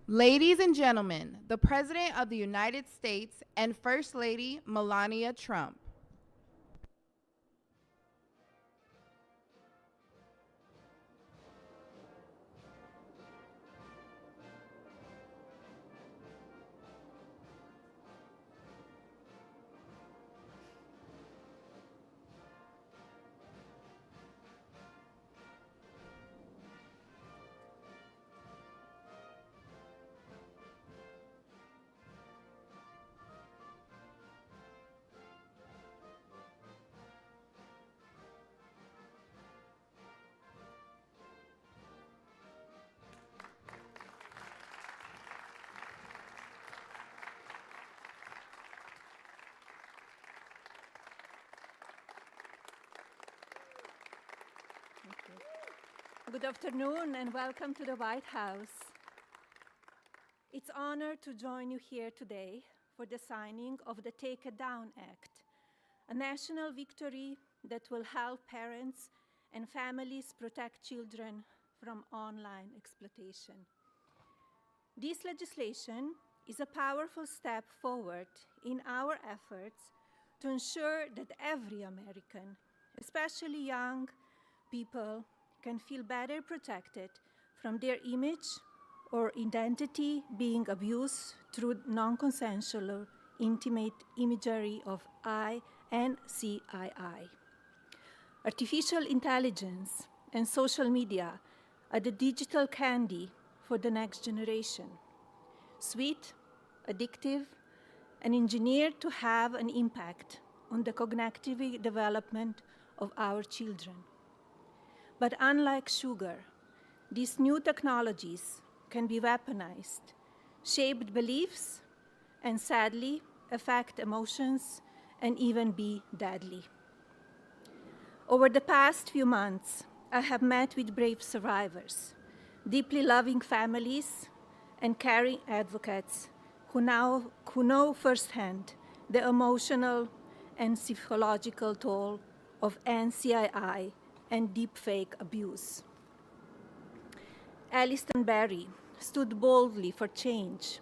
Ladies and gentlemen, the President of the United States and First Lady Melania Trump. Good afternoon and welcome to the White House. It's an honor to join you here today for the signing of the Take It Down Act, a national victory that will help parents and families protect children from online exploitation. This legislation is a powerful step forward in our efforts to ensure that every American, especially young people, can feel better protected from their image or identity being abused through non-consensual or intimate imagery of I and CII. Artificial intelligence and social media are the digital candy for the next generation. Sweet, addictive, and engineered to have an impact on the cognitive development of our children. But unlike sugar, these new technologies can be weaponized, shape beliefs, and sadly affect emotions and even be deadly. Over the past few months, I have met with brave survivors, deeply loving families, and caring advocates who know firsthand the emotional and psychological toll of NCII and deepfake abuse. Alliston Berry stood boldly for change,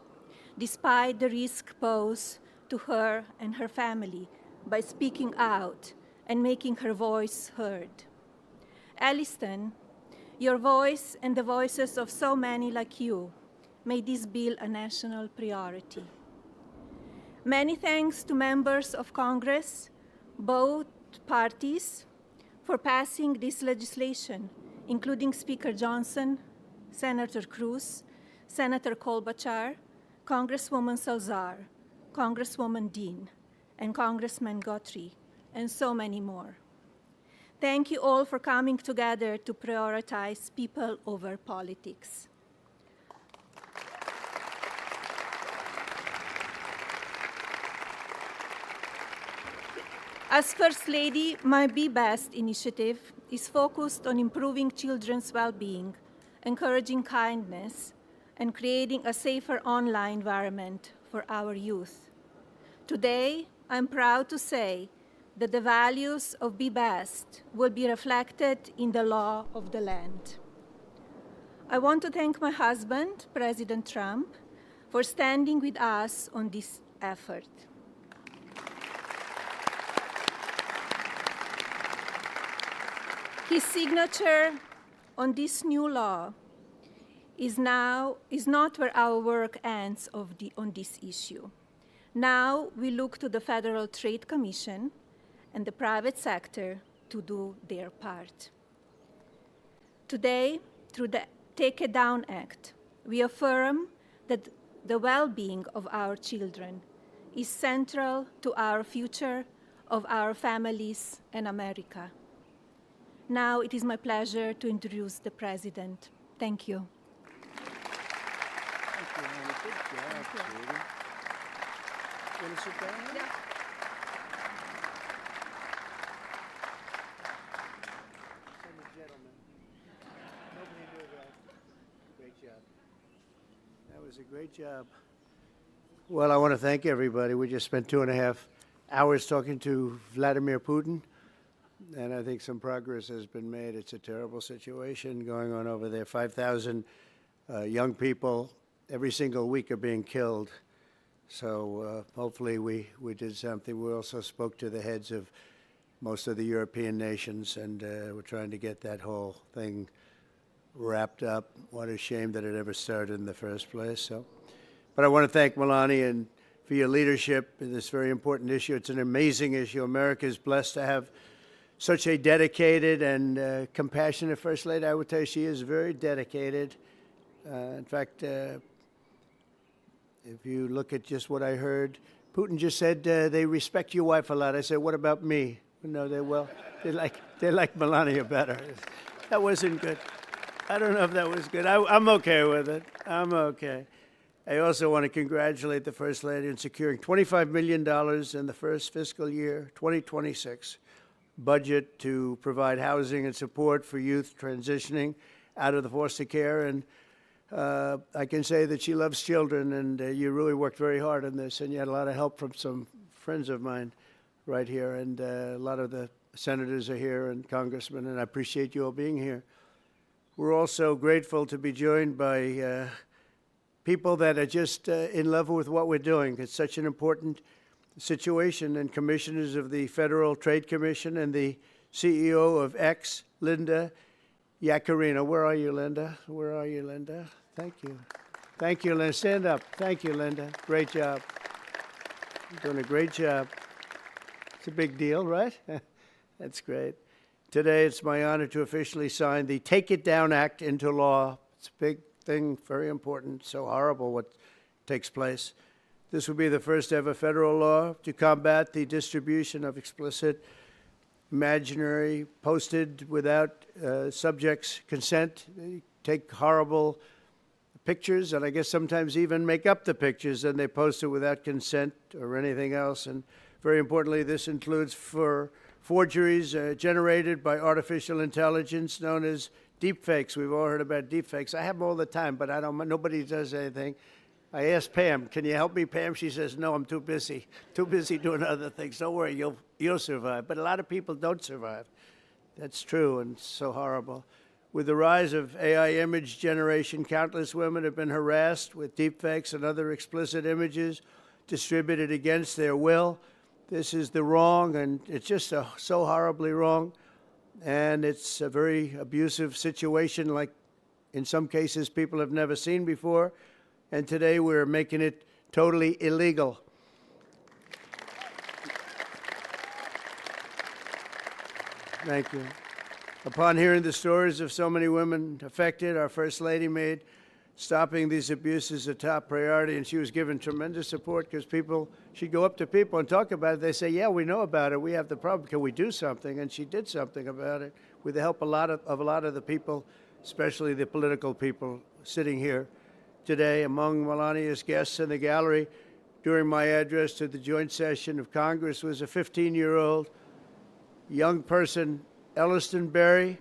despite the risk posed to her and her family by speaking out and making her voice heard. Alliston, your voice and the voices of so many like you made this bill a national priority. Many thanks to members of Congress, both parties, for passing this legislation, including Speaker Johnson, Senator Cruz, Senator Klobuchar, Congresswoman Salazar, Congresswoman Dean, and Congressman Guthrie, and so many more. Thank you all for coming together to prioritize people over politics. As First Lady, my Be Best initiative is focused on improving children's well-being, encouraging kindness, and creating a safer online environment for our youth. Today, I'm proud to say that the values of Be Best will be reflected in the law of the land. I want to thank my husband, President Trump, for standing with us on this effort. His signature on this new law is not where our work ends on this issue. Now we look to the Federal Trade Commission and the private sector to do their part. Today, through the Take It Down Act, we affirm that the well-being of our children is central to our future of our families and America. Now it is my pleasure to introduce the President. Thank you. Thank you, Hannah. Good job, sweetie. You want to sit down? Yeah. And the gentleman. Nobody knew that. Great job. That was a great job. Well, I want to thank everybody. We just spent 2.5 hours talking to Vladimir Putin. And I think some progress has been made. It's a terrible situation going on over there. 5,000 young people every single week are being killed. So hopefully we did something. We also spoke to the heads of most of the European nations, and we're trying to get that whole thing wrapped up. What a shame that it ever started in the first place. So, but I want to thank Melania and for your leadership in this very important issue. It's an amazing issue. America is blessed to have such a dedicated and compassionate First Lady. I would tell you she is very dedicated. In fact, if you look at just what I heard, Putin just said they respect your wife a lot. I said, what about me? No, they like Melania better. That wasn't good. I don't know if that was good. I'm okay with it. I'm okay. I also want to congratulate the First Lady in securing $25 million in the first fiscal year, 2026, budget to provide housing and support for youth transitioning out of the foster care. And I can say that she loves children, and you really worked very hard on this, and you had a lot of help from some friends of mine right here, and a lot of the senators are here and congressmen, and I appreciate you all being here. We're also grateful to be joined by people that are just in love with what we're doing. It's such an important situation, and commissioners of the Federal Trade Commission and the CEO of X, Linda Yaccarino. Where are you, Linda? Where are you, Linda? Thank you. Thank you, Linda. Stand up. Thank you, Linda. Great job. You're doing a great job. It's a big deal, right? That's great. Today, it's my honor to officially sign the Take It Down Act into law. It's a big thing, very important, so horrible what takes place. This will be the first ever federal law to combat the distribution of explicit, imaginary, posted without subjects' consent. They take horrible pictures, and I guess sometimes even make up the pictures, and they post it without consent or anything else. And very importantly, this includes for forgeries generated by artificial intelligence known as deepfakes. We've all heard about deepfakes. I have them all the time, but nobody does anything. I asked Pam, can you help me, Pam? She says, no, I'm too busy doing other things. Don't worry, you'll survive. But a lot of people don't survive. That's true, and it's so horrible. With the rise of AI image generation, countless women have been harassed with deepfakes and other explicit images distributed against their will. This is the wrong, and it's just so horribly wrong. And it's a very abusive situation, like in some cases people have never seen before. And today we're making it totally illegal. Thank you. Upon hearing the stories of so many women affected, our First Lady made stopping these abuses a top priority, and she was given tremendous support because she'd go up to people and talk about it. They say, yeah, we know about it. We have the problem. Can we do something? And she did something about it with the help of a lot of the people, especially the political people sitting here today. Among Melania's guests in the gallery during my address to the joint session of Congress was a 15-year-old young person, Elliston Berry,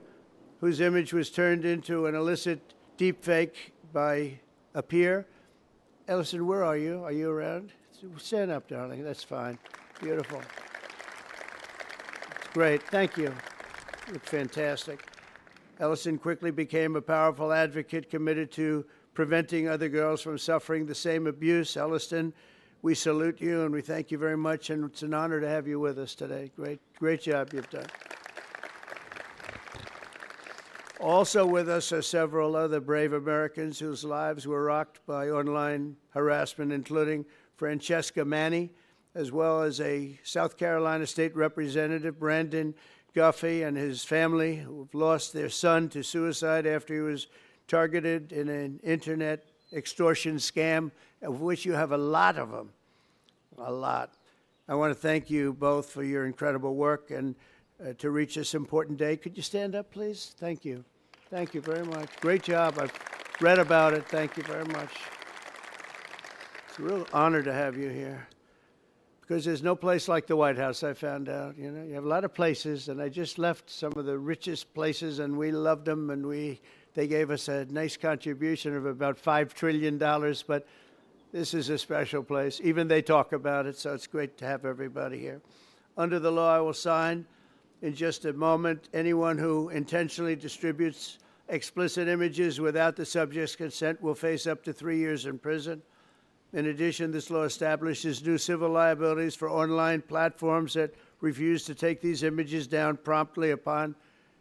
whose image was turned into an illicit deepfake by a peer. Elliston, where are you? Are you around? Stand up, darling. That's fine. Beautiful. It's great. Thank you. You look fantastic. Elliston quickly became a powerful advocate committed to preventing other girls from suffering the same abuse. Elliston, we salute you and we thank you very much, and it's an honor to have you with us today. Great job you've done. Also with us are several other brave Americans whose lives were rocked by online harassment, including Francesca Manny, as well as a South Carolina State Representative, Brandon Guffey, and his family, who have lost their son to suicide after he was targeted in an internet extortion scam, of which you have a lot of them, a lot. I want to thank you both for your incredible work and to reach this important day. Could you stand up, please? Thank you. Thank you very much. Great job. I've read about it. Thank you very much. It's a real honor to have you here, because there's no place like the White House, I found out. You know, you have a lot of places, and I just left some of the richest places, and we loved them, and they gave us a nice contribution of about $5 trillion, but this is a special place. Even they talk about it, so it's great to have everybody here. Under the law, I will sign in just a moment. Anyone who intentionally distributes explicit images without the subject's consent will face up to 3 years in prison. In addition, this law establishes new civil liabilities for online platforms that refuse to take these images down promptly upon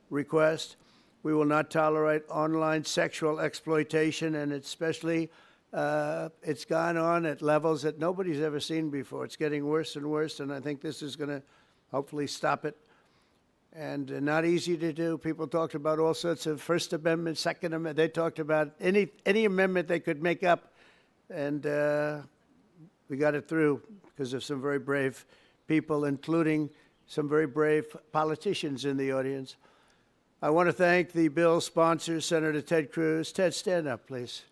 request. We will not tolerate online sexual exploitation, and especially it's gone on at levels that nobody's ever seen before. It's getting worse and worse, and I think this is going to hopefully stop it. And not easy to do. People talked about all sorts of First Amendment, Second Amendment. They talked about any amendment they could make up, and we got it through because of some very brave people, including some very brave politicians in the audience. I want to thank the bill's sponsor, Senator Ted Cruz. Ted, stand up, please.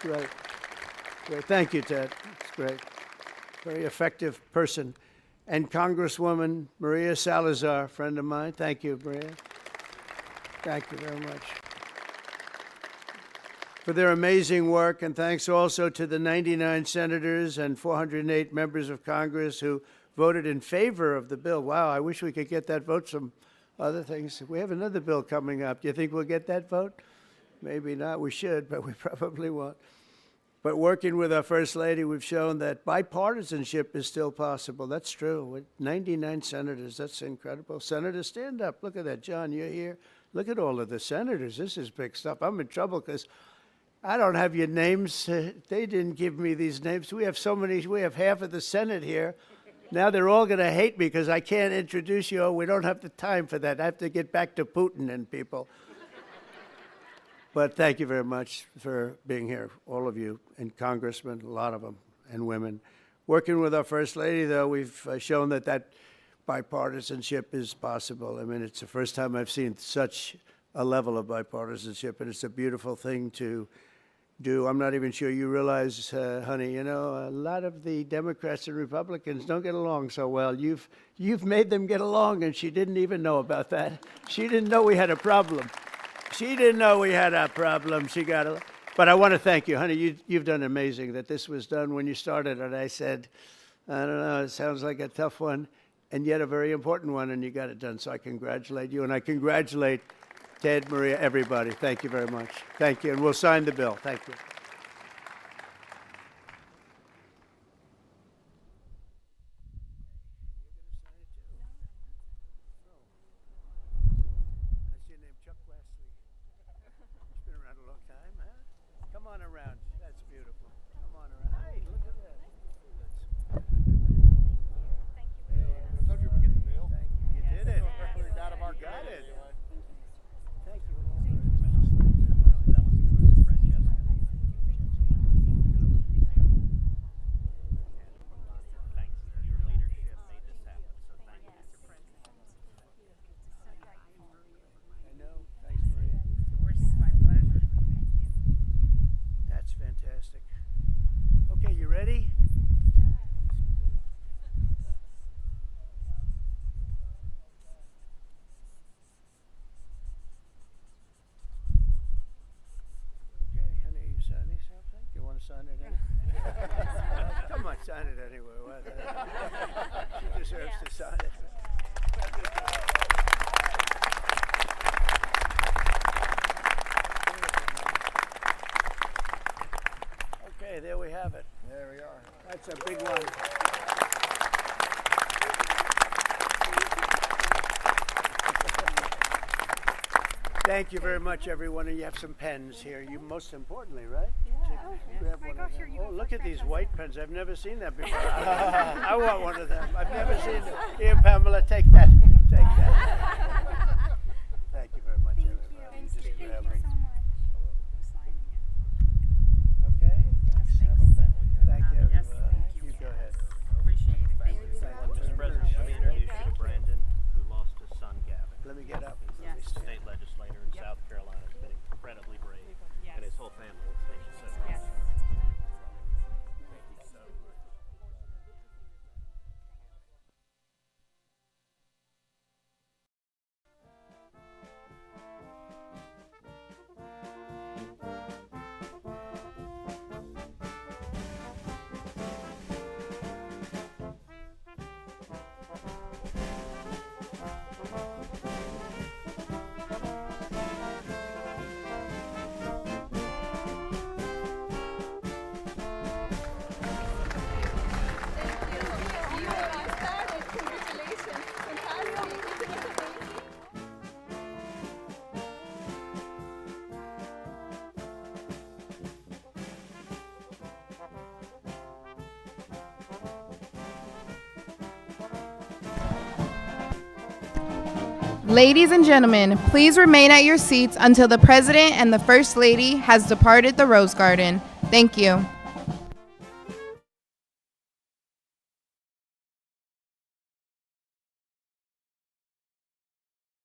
Great. Great. Thank you, Ted. It's great. Very effective person. And Congresswoman Maria Salazar, friend of mine. Thank you, Maria. Thank you very much for their amazing work. And thanks also to the 99 senators and 408 members of Congress who voted in favor of the bill. Wow, I wish we could get that vote from other things. We have another bill coming up. Do you think we'll get that vote? Maybe not. We should, but we probably won't. But working with our First Lady, we've shown that bipartisanship is still possible. That's true. With 99 senators, that's incredible. Senators, stand up. Look at that. John, you're here. Look at all of the senators. This is big stuff. I'm in trouble because I don't have your names. They didn't give me these names. We have so many. We have half of the Senate here. Now they're all going to hate me because I can't introduce you. We don't have the time for that. I have to get back to Putin and people. But thank you very much for being here, all of you, and congressmen, a lot of them, and women. Working with our First Lady, though, we've shown that bipartisanship is possible. I mean, it's the first time I've seen such a level of bipartisanship, and it's a beautiful thing to do. I'm not even sure you realize, honey, you know, a lot of the Democrats and Republicans don't get along so well. You've made them get along, and she didn't even know about that. She didn't know we had a problem. She didn't know we had a problem. She got it. But I want to thank you, honey. You've done amazing that this was done when you started. And I said, I don't know, it sounds like a tough one, and yet a very important one, and you got it done. So I congratulate you, and I congratulate Ted, Maria, everybody. Thank you very much. Thank you. And we'll sign the bill. Thank you. Okay, you ready? Okay, honey, are you signing something? You want to sign it anyway? Come on, sign it anyway. She deserves to sign it. Okay, there we have it. There we are. That's a big one. Thank you very much, everyone. And you have some pens here. You most importantly, right? Grab one of them. Oh, look at these white pens. I've never seen that before. I want one of them. I've never seen it. Here, Pamela, take that. Take that. Thank you very much, everybody. Thank Just you grab so them. much. Okay? Thanks. Have a family here. Thank you, Yes, everybody. thank you. You go ahead. Appreciate it. Thank you. Mr. President, let me introduce you to Brandon, who lost his son, Gavin. Let me get up. Yes. State legislator in South Carolina, has been incredibly brave, Yes. and his whole family. Ladies and gentlemen, please remain at your seats until the President and the First Lady has departed the Rose Garden. Thank you.